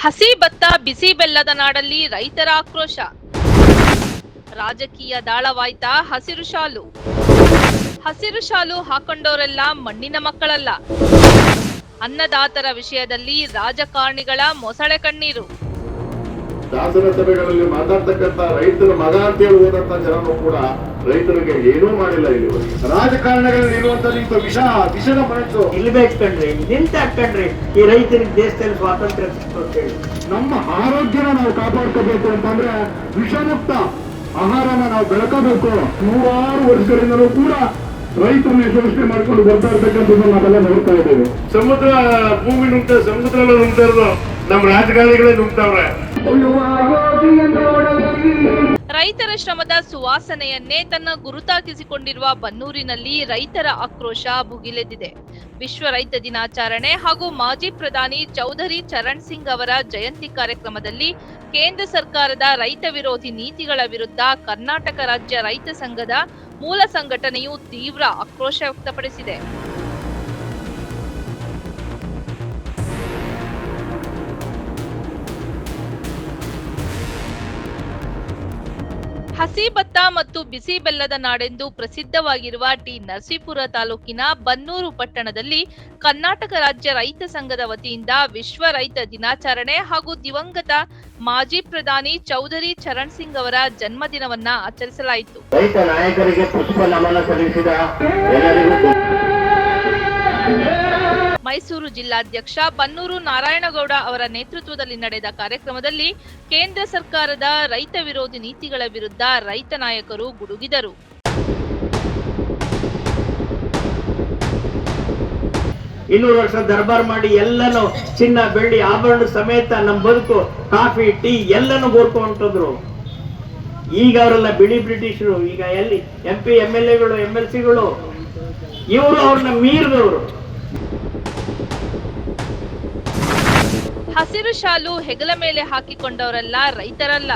ಹಸಿ ಭತ್ತ ಬಿಸಿ ಬೆಲ್ಲದ ನಾಡಲ್ಲಿ ರೈತರ ಆಕ್ರೋಶ. ರಾಜಕೀಯ ದಾಳವಾಯ್ತಾ ಹಸಿರು ಶಾಲು. ಹಸಿರು ಶಾಲು ಹಾಕೊಂಡವರೆಲ್ಲ ಮಣ್ಣಿನ ಮಕ್ಕಳಲ್ಲ. ಅನ್ನದಾತರ ವಿಷಯದಲ್ಲಿ ರಾಜಕಾರಣಿಗಳ ಮೊಸಳೆ ಕಣ್ಣೀರು. ಶಾಸನ ಸಭೆಗಳಲ್ಲಿ ಮಾತಾಡ್ತಕ್ಕಂಥ ರೈತರ ಮಗ ಅಂತ ಹೇಳಿ ಹೋದಂತ ಜನರು ಕೂಡ ರೈತರಿಗೆ ಏನೂ ಮಾಡಿಲ್ಲ. ಇಲ್ಲಿ ರಾಜಕಾರಣಗಳಲ್ಲಿ ಇರುವಂತ ವಿಷದ ಮನಸ್ಸು ಇಲ್ಬೇಕು ಕಣ್ರಿ, ನಿಂತಾಕಂಡ್ರಿ ಈ ರೈತರಿಗೆ ದೇಶದಲ್ಲಿ ಸ್ವಾತಂತ್ರ್ಯ ಸಿಕ್ತೇಳಿ. ನಮ್ಮ ಆರೋಗ್ಯನ ನಾವು ಕಾಪಾಡ್ಕೋಬೇಕು ಅಂತಂದ್ರೆ ವಿಷಮುಕ್ತ ಆಹಾರನ ನಾವು ಬೆಳಕಬೇಕು. ನೂರಾರು ವರ್ಷಗಳಿಂದಲೂ ಕೂಡ ರೈತರನ್ನ ಯಶಸ್ವಿ ಮಾಡ್ಕೊಂಡು ಬರ್ತಾ ಇರ್ತಕ್ಕಂಥದ್ದು ನಾವೆಲ್ಲ ನೋಡ್ತಾ ಇದ್ದೇವೆ. ಸಮುದ್ರ ಭೂಮಿ ನುಗ್ತಾ, ಸಮುದ್ರ ನುಗ್ತಾ ಇರೋದು ನಮ್ಮ ರಾಜಕಾರಣಿಗಳೇ ನುಗ್ತಾವ್ರೆ. ರೈತರ ಶ್ರಮದ ಸುವಾಸನೆಯನ್ನೇ ತನ್ನ ಗುರುತಾಗಿಸಿಕೊಂಡಿರುವ ಬನ್ನೂರಿನಲ್ಲಿ ರೈತರ ಆಕ್ರೋಶ ಭುಗಿಲೆದ್ದಿದೆ. ವಿಶ್ವ ರೈತ ದಿನಾಚರಣೆ ಹಾಗೂ ಮಾಜಿ ಪ್ರಧಾನಿ ಚೌಧರಿ ಚರಣ್ ಸಿಂಗ್ ಅವರ ಜಯಂತಿ ಕಾರ್ಯಕ್ರಮದಲ್ಲಿ ಕೇಂದ್ರ ಸರ್ಕಾರದ ರೈತ ವಿರೋಧಿ ನೀತಿಗಳ ವಿರುದ್ಧ ಕರ್ನಾಟಕ ರಾಜ್ಯ ರೈತ ಸಂಘದ ಮೂಲ ಸಂಘಟನೆಯು ತೀವ್ರ ಆಕ್ರೋಶ ವ್ಯಕ್ತಪಡಿಸಿದೆ. ಹಸಿ ಭತ್ತ ಮತ್ತು ಬಿಸಿ ಬೆಲ್ಲದ ನಾಡೆಂದು ಪ್ರಸಿದ್ಧವಾಗಿರುವ ಟಿ ನರಸೀಪುರ ತಾಲೂಕಿನ ಬನ್ನೂರು ಪಟ್ಟಣದಲ್ಲಿ ಕರ್ನಾಟಕ ರಾಜ್ಯ ರೈತ ಸಂಘದ ವತಿಯಿಂದ ವಿಶ್ವ ರೈತ ದಿನಾಚರಣೆ ಹಾಗೂ ದಿವಂಗತ ಮಾಜಿ ಪ್ರಧಾನಿ ಚೌಧರಿ ಚರಣ್ ಸಿಂಗ್ ಅವರ ಜನ್ಮದಿನವನ್ನ ಆಚರಿಸಲಾಯಿತು. ರೈತ ನಾಯಕರಿಗೆ ಪುಷ್ಪ ನಮನ ಸಲ್ಲಿಸಿದ ಎಲ್ಲರಿಗೂ ಮೈಸೂರು ಜಿಲ್ಲಾಧ್ಯಕ್ಷ ಬನ್ನೂರು ನಾರಾಯಣಗೌಡ ಅವರ ನೇತೃತ್ವದಲ್ಲಿ ನಡೆದ ಕಾರ್ಯಕ್ರಮದಲ್ಲಿ ಕೇಂದ್ರ ಸರ್ಕಾರದ ರೈತ ವಿರೋಧಿ ನೀತಿಗಳ ವಿರುದ್ಧ ರೈತ ನಾಯಕರು ಗುಡುಗಿದರು. 200 ವರ್ಷ ದರ್ಬಾರ್ ಮಾಡಿ ಎಲ್ಲನೂ ಚಿನ್ನ ಬೆಳ್ಳಿ ಆಭರಣ ಸಮೇತ ನಮ್ಮ ಬದುಕು ಕಾಫಿ ಟೀ ಎಲ್ಲನೂ ಬೋರ್ಕೊಂಡ್ರು. ಈಗ ಅವರೆಲ್ಲ ಬಿಳಿ ಬ್ರಿಟಿಷರು, ಈಗ ಎಲ್ಲಿ MP MLA ಗಳು MLC ಗಳು ಇವರು ಅವ್ರನ್ನ ಮೀರಿದವರು. ಹಸಿರು ಶಾಲು ಹೆಗಲ ಮೇಲೆ ಹಾಕಿಕೊಂಡವರೆಲ್ಲ ರೈತರಲ್ಲ.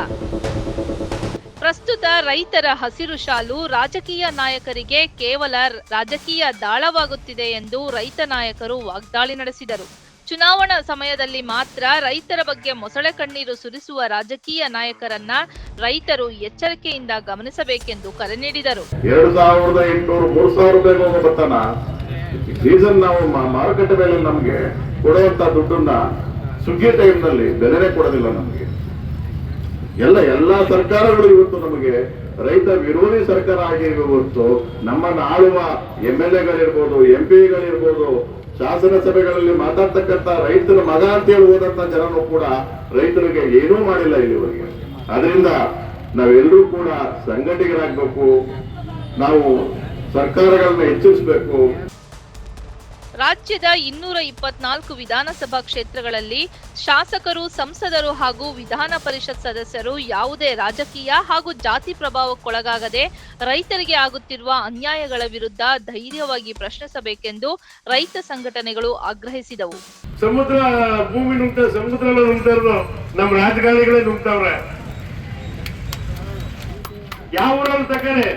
ಪ್ರಸ್ತುತ ರೈತರ ಹಸಿರು ಶಾಲು ರಾಜಕೀಯ ನಾಯಕರಿಗೆ ಕೇವಲ ರಾಜಕೀಯ ದಾಳವಾಗುತ್ತಿದೆ ಎಂದು ರೈತ ನಾಯಕರು ವಾಗ್ದಾಳಿ ನಡೆಸಿದರು. ಚುನಾವಣಾ ಸಮಯದಲ್ಲಿ ಮಾತ್ರ ರೈತರ ಬಗ್ಗೆ ಮೊಸಳೆ ಕಣ್ಣೀರು ಸುರಿಸುವ ರಾಜಕೀಯ ನಾಯಕರನ್ನ ರೈತರು ಎಚ್ಚರಿಕೆಯಿಂದ ಗಮನಿಸಬೇಕೆಂದು ಕರೆ ನೀಡಿದರು. 2800-3000 ರೂಪಾಯಿ ಹೋಗೋ ಭತ್ತನ ಸೀಸನ್ ನಾವು ಮಾರುಕಟ್ಟೆ ಮೇಲೆ ನಮ್ಗೆ ಕೊಡುವಂತ ದುಡ್ಡನ್ನ ಸುಗ್ಗಿ ಟೈಮ್ನಲ್ಲಿ ಬೆಲೆನೇ ಕೊಡೋದಿಲ್ಲ ನಮಗೆ. ಎಲ್ಲಾ ಸರ್ಕಾರಗಳು ಇವತ್ತು ನಮಗೆ ರೈತ ವಿರೋಧಿ ಸರ್ಕಾರ ಆಗಿರುವತ್ತು ನಮ್ಮನ್ನ ಆಳುವ MLA ಗಳಿರ್ಬೋದು, MP ಗಳಿರ್ಬೋದು, ಶಾಸನ ಸಭೆಗಳಲ್ಲಿ ಮಾತಾಡ್ತಕ್ಕಂಥ ರೈತರ ಮಗ ಅಂತ ಹೇಳಿ ಹೋದಂತ ಜನರು ಕೂಡ ರೈತರಿಗೆ ಏನೂ ಮಾಡಿಲ್ಲ ಇಲ್ಲಿವರೆಗೆ. ಅದರಿಂದ ನಾವೆಲ್ಲರೂ ಕೂಡ ಸಂಘಟಕರಾಗಬೇಕು, ನಾವು ಸರ್ಕಾರಗಳನ್ನ ಎಚ್ಚರಿಸಬೇಕು. ರಾಜ್ಯದ 224 ವಿಧಾನಸಭಾ ಕ್ಷೇತ್ರಗಳಲ್ಲಿ ಶಾಸಕರು, ಸಂಸದರು ಹಾಗೂ ವಿಧಾನ ಪರಿಷತ್ ಸದಸ್ಯರು ಯಾವುದೇ ರಾಜಕೀಯ ಹಾಗೂ ಜಾತಿ ಪ್ರಭಾವಕ್ಕೊಳಗಾಗದೆ ರೈತರಿಗೆ ಆಗುತ್ತಿರುವ ಅನ್ಯಾಯಗಳ ವಿರುದ್ಧ ಧೈರ್ಯವಾಗಿ ಪ್ರಶ್ನಿಸಬೇಕೆಂದು ರೈತ ಸಂಘಟನೆಗಳು ಆಗ್ರಹಿಸಿದವು. ಸಮುದ್ರ ಭೂಮಿ ನುಗ್ತಾ, ಸಮುದ್ರ ನುಗ್ತಾ ಇರೋದು ನಮ್ಮ ರಾಜಕಾರಣಿಗಳೇ ನುಗ್ತಾವ್ರೆ. ಯಾವ ಊರಲ್ಲಿ ತಕ್ಕನೆ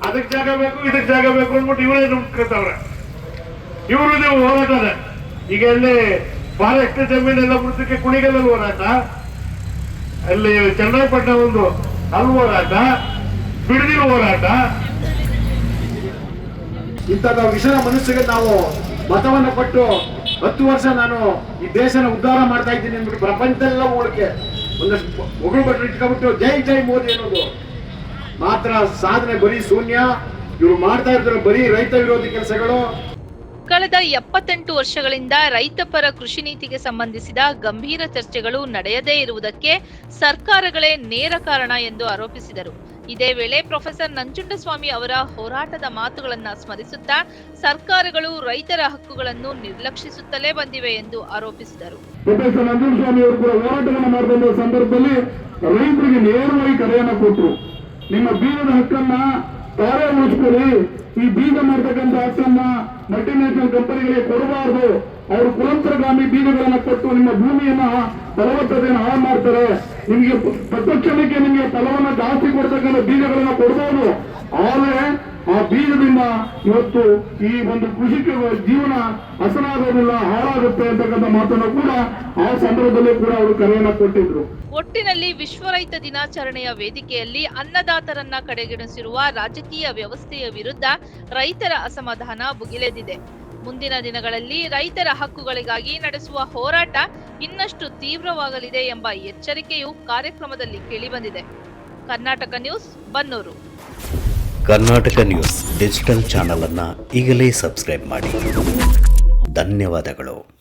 ಅದಕ್ಕೆ ಜಾಗ ಬೇಕು, ಇದಕ್ಕೆ ಜಾಗ ಬೇಕು ಅಂದ್ಬಿಟ್ಟು ಇವರೇ ನುಗ್ತಾವ್ರೆ. ಇವ್ರದ್ದು ಹೋರಾಟ ಅದ. ಈಗ ಅಲ್ಲಿ ಫಾರೆಸ್ಟ್ ಜಮೀನೆಲ್ಲ ಬಿಡ್ಸಕ್ಕೆ ಕುಣಿಗಲ್ಲಲ್ಲಿ ಹೋರಾಟ, ಅಲ್ಲಿ ಚನ್ನರಾಯಪಟ್ಟಣ ಒಂದು ಅಲ್ಲಿ ಹೋರಾಟ, ಬಿಡದಿನ ಹೋರಾಟ. ಇಂತಹ ವಿಷಯ ಮನಸ್ಸಿಗೆ ನಾವು ಮತವನ್ನು ಕೊಟ್ಟು 10 ವರ್ಷ ನಾನು ಈ ದೇಶನ ಉದ್ಧಾರ ಮಾಡ್ತಾ ಇದ್ದೀನಿ ಅಂದ್ಬಿಟ್ಟು ಪ್ರಪಂಚದೆಲ್ಲ ಓಡಕ್ಕೆ ಒಂದಷ್ಟು ಮುಗುಳು ಬಟ್ಟೆ ಇಟ್ಕೊಂಡ್ಬಿಟ್ಟು ಜೈ ಜೈ ಮೋದಿ ಅನ್ನೋದು ಮಾತ್ರ ಸಾಧನೆ ಬರೀ ಶೂನ್ಯ. ಇವ್ರು ಮಾಡ್ತಾ ಇರ್ತಾರೆ ಬರೀ ರೈತ ವಿರೋಧಿ ಕೆಲಸಗಳು. ಕಳೆದ 78 ವರ್ಷಗಳಿಂದ ರೈತಪರ ಕೃಷಿ ನೀತಿಗೆ ಸಂಬಂಧಿಸಿದ ಗಂಭೀರ ಚರ್ಚೆಗಳು ನಡೆಯದೇ ಇರುವುದಕ್ಕೆ ಸರ್ಕಾರಗಳೇ ನೇರ ಕಾರಣ ಎಂದು ಆರೋಪಿಸಿದರು. ಇದೇ ವೇಳೆ ಪ್ರೊಫೆಸರ್ ನಂಜುಂಡಸ್ವಾಮಿ ಅವರ ಹೋರಾಟದ ಮಾತುಗಳನ್ನ ಸ್ಮರಿಸುತ್ತಾ ಸರ್ಕಾರಗಳು ರೈತರ ಹಕ್ಕುಗಳನ್ನು ನಿರ್ಲಕ್ಷಿಸುತ್ತಲೇ ಬಂದಿವೆ ಎಂದು ಆರೋಪಿಸಿದರು. ಪ್ರೊಫೆಸರ್ ನಂಜುಂಡಸ್ವಾಮಿ ಅವರು ಕೂಡ ಹೋರಾಟವನ್ನು ಮಾಡಿದ ಸಂದರ್ಭದಲ್ಲಿ ರೈತರಿಗೆ ನೇರವಾಗಿ ಕರೆಯನ್ನು ಕೊಟ್ಟರು. ನಿಮ್ಮ ಬೀಜದ ಹಕ್ಕನ್ನ ತಾವೇ ಉಳಿಸ್ಕೊಳ್ಳಿ, ಈ ಬೀಜ ಮಾಡ್ತಕ್ಕಂಥ ಹಕ್ಕನ್ನ ಮಲ್ಟಿನ್ಯಾಷನಲ್ ಕಂಪನಿಗಳಿಗೆ ಕೊಡಬಾರದು. ಅವರು ಕುಲಂತರಗಾಮಿ ಬೀಜಗಳನ್ನ ಕೊಟ್ಟು ನಿಮ್ಮ ಭೂಮಿಯನ್ನ ಫಲವತ್ತತೆಯನ್ನು ಹಾಳು ಮಾಡ್ತಾರೆ. ನಿಮಗೆ ಪ್ರತಿಕ್ಷಣಕ್ಕೆ ನಿಮಗೆ ಫಲವನ್ನ ಜಾಸ್ತಿ ಕೊಡ್ತಕ್ಕಂಥ ಬೀಜಗಳನ್ನ ಕೊಡಬಹುದು. ಆದರೆ ಆ ಬೀಜದಿಂದ ಇವತ್ತು ಈ ಒಂದು ಕೃಷಿಕ ಜೀವನ ಹಸನಾಗೋದಿಲ್ಲ, ಹಾಳಾಗುತ್ತೆ ಅಂತಕ್ಕಂಥ ಮಾತನ್ನು ಕೂಡ ಆ ಸಂದರ್ಭದಲ್ಲಿ ಕೂಡ ಅವರು ಕರೆಯನ್ನ ಕೊಟ್ಟಿದ್ರು. ಒಟ್ಟಿನಲ್ಲಿ ವಿಶ್ವ ರೈತ ದಿನಾಚರಣೆಯ ವೇದಿಕೆಯಲ್ಲಿ ಅನ್ನದಾತರನ್ನ ಕಡೆಗಣಿಸಿರುವ ರಾಜಕೀಯ ವ್ಯವಸ್ಥೆಯ ವಿರುದ್ಧ ರೈತರ ಅಸಮಾಧಾನ ಭುಗಿಲೆದಿದೆ. ಮುಂದಿನ ದಿನಗಳಲ್ಲಿ ರೈತರ ಹಕ್ಕುಗಳಿಗಾಗಿ ನಡೆಸುವ ಹೋರಾಟ ಇನ್ನಷ್ಟು ತೀವ್ರವಾಗಲಿದೆ ಎಂಬ ಎಚ್ಚರಿಕೆಯು ಕಾರ್ಯಕ್ರಮದಲ್ಲಿ ಕೇಳಿಬಂದಿದೆ. Karnataka news, Bannur. Karnataka news digital channel ಅನ್ನು ಈಗಲೇ ಸಬ್ಸ್ಕ್ರೈಬ್ ಮಾಡಿ. ಧನ್ಯವಾದಗಳು.